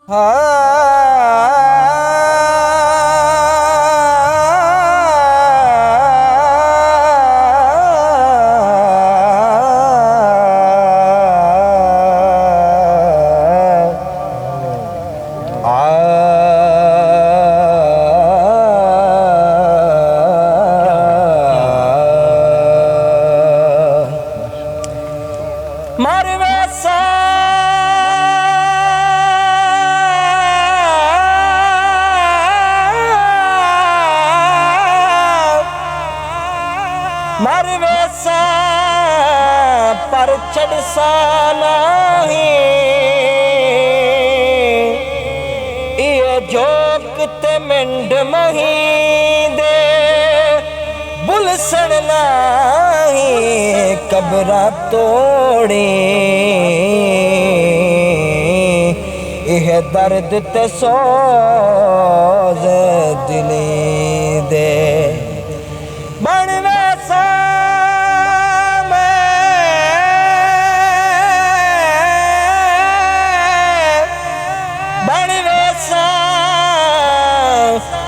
मर वैसा पर चढ़सा नहीं, ये जोक ते मिंड मही दे बुलसण नहीं, कबरा तोड़ी यह दर्द ते सोज दिली दे। बन वैसा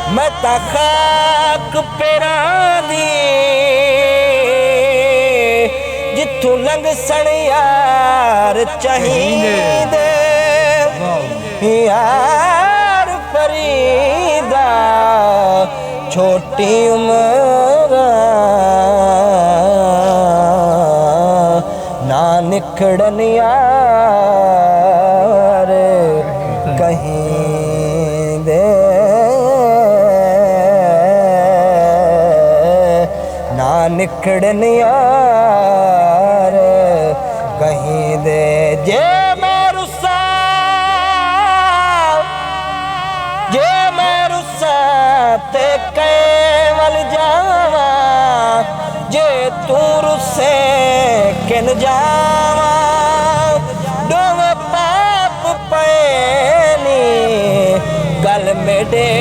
मैं ता खाक पेरां दी, जिथों लंघ सण यार चाहिदे, यार फरीदा छोटी उम्र ना निखड़न यार कहीं दे, ना निखड़न यार कहीं दे। जे मैं रुसा ते केवल जावा, जे तू रुसे किन जावा, दोवे पाप पैनी गल मेडे,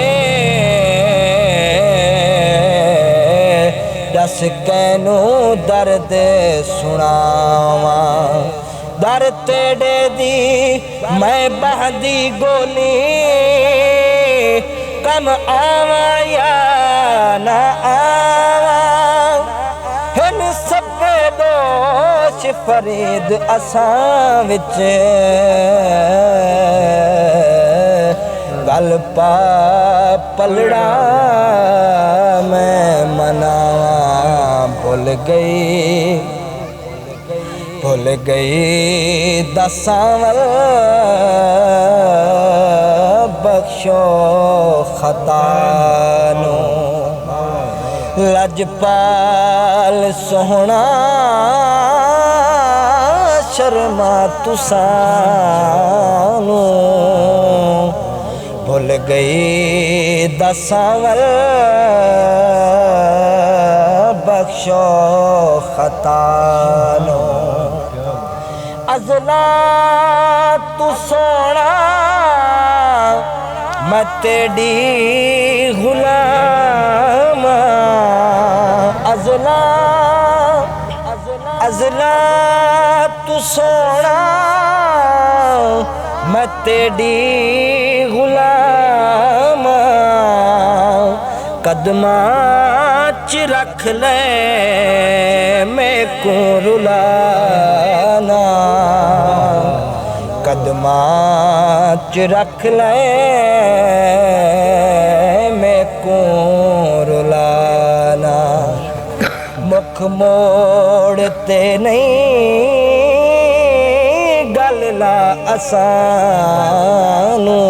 दस कैनू दर्द सुनावा, दर तेड़े दी मैं बहदी गोली, कम आवा या ना आवा, हिन सबे दोष फरीद असां विच, गल पा पलड़ा मैं मनावा, भुल गई दसावल बख्शो खतानो, लजपाल सोहना शर्मा तुसानो, भुल गई दसावल बख्शो खतानो। अज़ला तू सोना मैं तेरी गुलाम, अज़ला तू सोना मैं तेरी गुलाम, कदमा च रख ले मैं को रुलाना, कदमा च रख ले मैं को रुलाना, मुख मोड़ते नहीं गल ला असानू,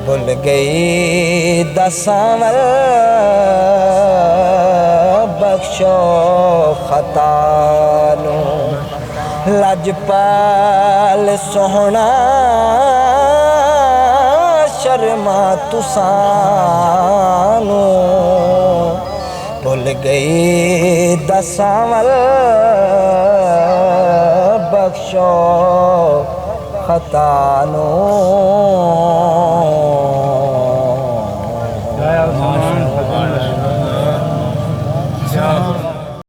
भुल गई दसावल बख्शो खतानो, लजपाल सोहना शर्मा तुसानो, भुल गई दसावल बख्शो खतानो।